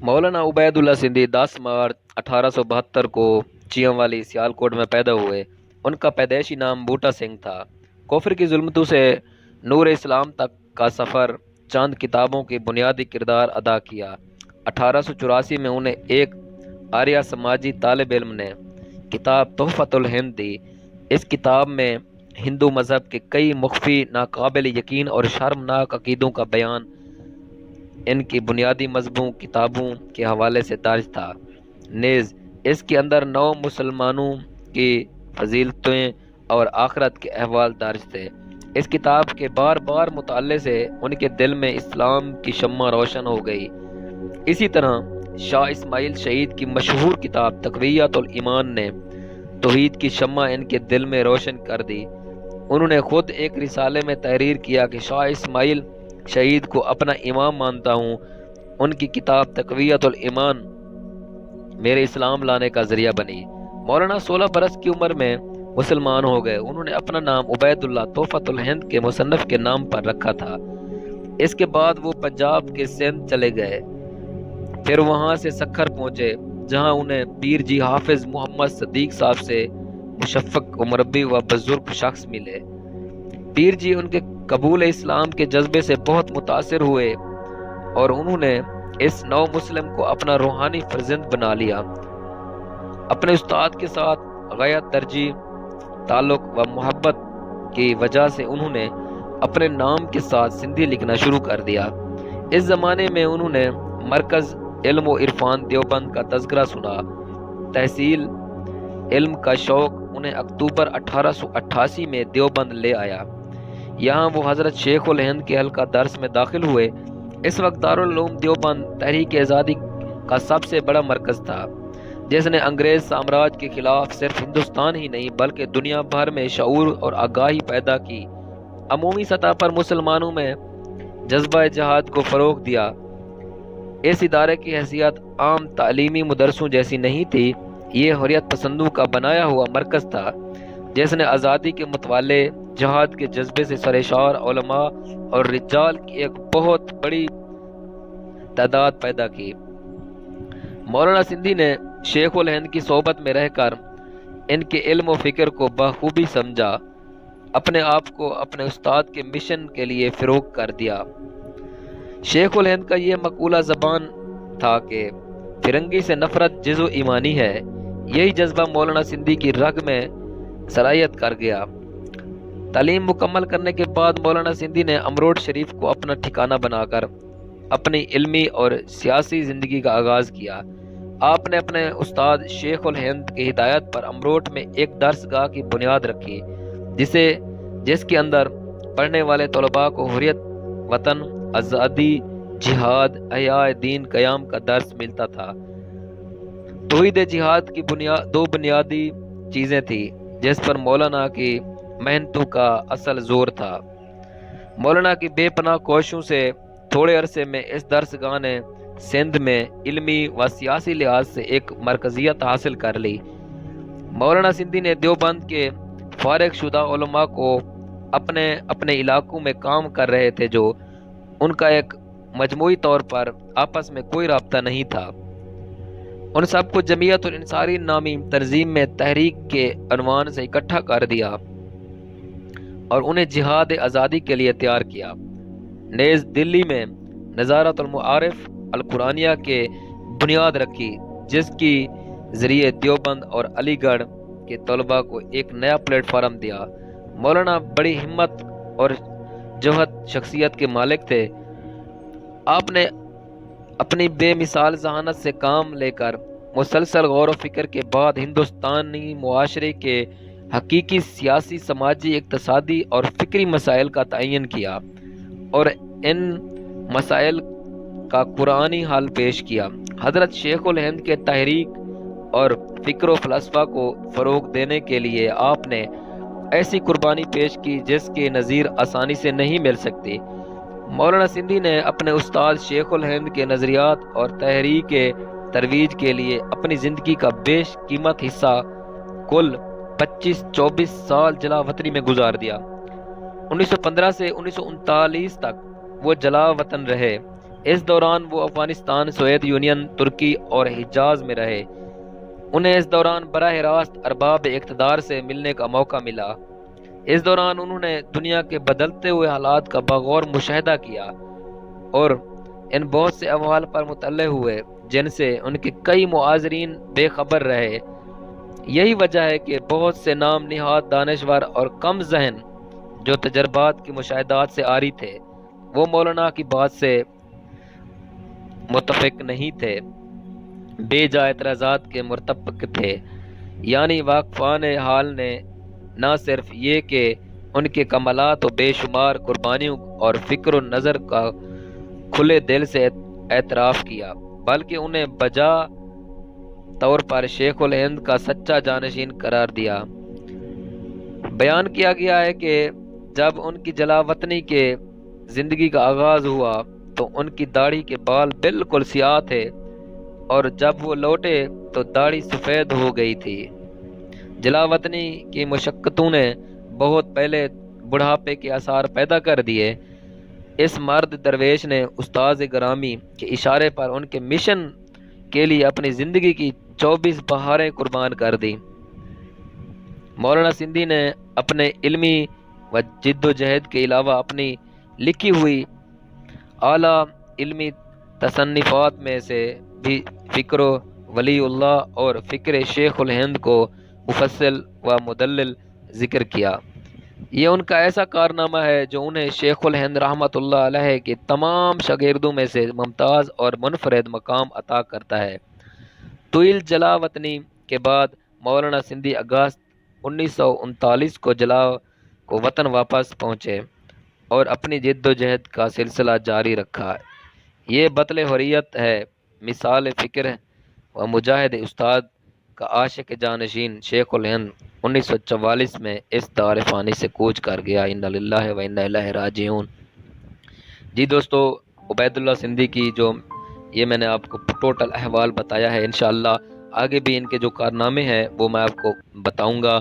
मौलाना उबैदुल्ला सिंधी 10 मार्च 1872 को चियांवाली सियालकोट में पैदा हुए। उनका पैदाइशी नाम बूटा सिंह था। कुफ्र की जुल्मतों से नूर इस्लाम तक का सफ़र चंद किताबों की बुनियादी किरदार अदा किया। 1884 में उन्हें एक आर्या समाजी तालिब इल्म ने किताब तोहफ़तुल हिंद दी। इस किताब में हिंदू मज़हब के कई मुख्फी, नाकाबिल यकीन और शर्मनाक अकीदों का बयान इनकी बुनियादी मजमून किताबों के हवाले से दर्ज था। नेज़ इसके अंदर 9 मुसलमानों की फजीलतें और आखरत के अहवाल दर्ज थे। इस किताब के बार बार मुताले से उनके दिल में इस्लाम की शम्मा रोशन हो गई। इसी तरह शाह इस्माइल शहीद की मशहूर किताब तक़वियतुल ईमान ने तौहीद की शम्मा इनके दिल में रोशन कर दी। उन्होंने खुद एक रिसाले में तहरीर किया कि शाह इस्माइल शहीद को अपना इमाम मानता हूँ। उनकी किताब तक़वियतुल ईमान मेरे इस्लाम लाने का ज़रिया बनी। मौलाना 16 बरस की उम्र में मुसलमान हो गए। उन्होंने अपना नाम उबैदुल्ला तोहफ़तुल हिंद के मुसन्नफ़ के नाम पर रखा था। इसके बाद वो पंजाब के सिंध चले गए, फिर वहाँ से सखर पहुँचे, जहाँ उन्हें पीर जी हाफिज मोहम्मद सदीक साहब से मुशफ़क़ व मुरब्बी व बुज़ुर्ग शख्स मिले। पीर जी उनके कबूल इस्लाम के जज्बे से बहुत मुतासिर हुए और उन्होंने इस नौ मुस्लिम को अपना रूहानी फर्जंद बना लिया। अपने उस्ताद के साथ गायत तरजीह, ताल्लुक़ व मोहब्बत की वजह से उन्होंने अपने नाम के साथ सिंधी लिखना शुरू कर दिया। इस ज़माने में उन्होंने मरकज़ इल्म व इरफान देवबंद का तज़किरा सुना। तहसील इल्म का शौक़ उन्हें अक्टूबर 1888 में देवबंद ले आया। यहाँ वो हज़रत शेख उल हिंद के हल्का दर्स में दाखिल हुए। इस वक्त दारुल उलूम देवबंद तहरीक आज़ादी का सबसे बड़ा मरकज़ था, जिसने अंग्रेज़ साम्राज्य के खिलाफ सिर्फ हिंदुस्तान ही नहीं बल्कि दुनिया भर में शऊर और आगाही पैदा की। अमूमी सतह पर मुसलमानों में जज्बा जिहाद को फ़रोग़ दिया। इस इदारे की हैसियत आम तालीमी मदरसों जैसी नहीं थी। ये हुर्रियत पसंदों का बनाया हुआ मरकज़ था, जिसने आज़ादी के मुतवाले जहाद के जज्बे से सरेशार उलमा और रिजाल की एक बहुत बड़ी तादाद पैदा की। मौलाना सिंधी ने शेख उल हिंद की सोबत में रहकर इनके इल्म व फ़िक्र को बखूबी समझा, अपने आप को अपने उस्ताद के मिशन के लिए फ़रोग़ कर दिया। शेख उल हिंद का ये मकूला ज़बान था कि फिरंगी से नफ़रत जिज़ो ईमानी है। यही जज्बा मौलाना सिंधी की रग में सलाहियत कर गया। तालीम मुकम्मल करने के बाद मौलाना सिंधी ने अमरोट शरीफ को अपना ठिकाना बनाकर अपनी इल्मी और सियासी ज़िंदगी का आगाज़ किया। आपने अपने उस्ताद शेख उल हिंद की हिदायत पर अमरोट में एक दर्सगाह की बुनियाद रखी, जिसके अंदर पढ़ने वाले तलबा को हुर्रियत, वतन, आज़ादी, जिहाद, अहयाए दीन क़याम का दर्स मिलता था। तौहीद जिहाद की दो बुनियादी चीज़ें थी जिस पर मौलाना की मेहनतों का असल जोर था। मौलाना की बेपनाह कोशिशों से थोड़े अरसे में इस दरसगाह ने सिंध में इल्मी व सियासी लिहाज से एक मरकजियत हासिल कर ली। मौलाना सिंधी ने देवबंद के फारिग शुदा उलमा को अपने अपने इलाकों में काम कर रहे थे, जो उनका एक मजमूई तौर पर आपस में कोई राब्ता नहीं था। उन सबको जमीयत उल इंसारी नामी तंजीम में तहरीक के अनवान से इकट्ठा कर दिया और उन्हें जिहाद आज़ादी के लिए तैयार किया। नेज़ दिल्ली में नज़ारतुल मुआरिफ अल कुरानिया के बुनियाद रखी, जिसकी ज़रिए देवबंद और अलीगढ़ के तलबा को एक नया प्लेटफार्म दिया। मौलाना बड़ी हिम्मत और जहद शख्सियत के मालिक थे। आपने अपनी बेमिसाल जहानत से काम लेकर मुसलसल गौर व फिक्र के बाद हिंदुस्तानी मुआशरे के हकीकी सियासी, समाजी, इक़्तिसादी और फ़िक्री मसाइल का तयन किया और इन मसाइल का कुरानी हल पेश किया। हज़रत शेख उल हिंद के तहरीक और फ़िक्र व फ़लसफ़ा को फ़रोग़ देने के लिए आपने ऐसी कुर्बानी पेश की जिसके नज़ीर आसानी से नहीं मिल सकती। मौलाना सिंधी ने अपने उस्ताद शेख उल हिंद के नज़रियात और तहरीक तरवीज के लिए अपनी ज़िंदगी का बेशकीमत हिस्सा कुल 25-24 साल जला वतनी में गुजार दिया। 1915 से 1939 तक वो जला वतन रहे। اس دوران وہ افغانستان، سوویت یونین، ترکی اور حجاز میں رہے۔ انہیں اس دوران براہ راست ارباب اقتدار سے ملنے کا موقع ملا۔ اس دوران انہوں نے دنیا کے بدلتے ہوئے حالات کا بغور مشاہدہ کیا اور ان بہت سے احوال پر مطلع ہوئے جن سے ان کے کئی معاصرین بے خبر رہے۔ یہی وجہ ہے کہ بہت سے نام نہاد دانشور اور کم ذہن جو تجربات کی مشاہدات سے عاری تھے، وہ مولانا کی بات سے متفق نہیں تھے، بے جا اعتراضات کے مرتکب تھے۔ یعنی واقفان حال نے نہ صرف یہ کہ ان کے کمالات و بے شمار قربانیوں اور فکر و نظر کا کھلے دل سے اعتراف کیا، بلکہ انہیں بجا طور پر شیخ الہند کا سچا جانشین قرار دیا۔ بیان کیا گیا ہے کہ جب ان کی جلا وطنی کے زندگی کا آغاز ہوا تو ان کی داڑھی کے بال بالکل سیاہ تھے، اور جب وہ لوٹے تو داڑھی سفید ہو گئی تھی۔ جلا وطنی کی مشقتوں نے بہت پہلے بڑھاپے کے آثار پیدا کر دیے۔ اس مرد درویش نے استاذ گرامی کے اشارے پر ان کے مشن کے لیے اپنی زندگی کی 24 بہاریں قربان کر دی۔ مولانا سندھی نے اپنے علمی و جد و جہد کے علاوہ اپنی لکھی ہوئی اعلیٰ علمی تصنیفات میں سے بھی فکر ولی اللہ اور فکر شیخ الہند کو مفصل و مدلل ذکر کیا۔ یہ ان کا ایسا کارنامہ ہے جو انہیں شیخ الہند رحمۃ اللہ علیہ کے تمام شاگردوں میں سے ممتاز اور منفرد مقام عطا کرتا ہے۔ طویل جلا وطنی کے بعد مولانا سندھی اگست 1939 کو وطن واپس پہنچے اور اپنی جد و جہد کا سلسلہ جاری رکھا۔ یہ بطل حریت ہے، مثال فکر و مجاہد استاد کا عاشق جانشین شیخ الہند 1944 میں اس دار فانی سے کوچ کر گیا۔ انا للہ و انا الیہ راجعون۔ جی دوستو، عبید اللہ سندھی کی جو یہ میں نے آپ کو ٹوٹل احوال بتایا ہے، انشاءاللہ آگے بھی ان کے جو کارنامے ہیں وہ میں آپ کو بتاؤں گا۔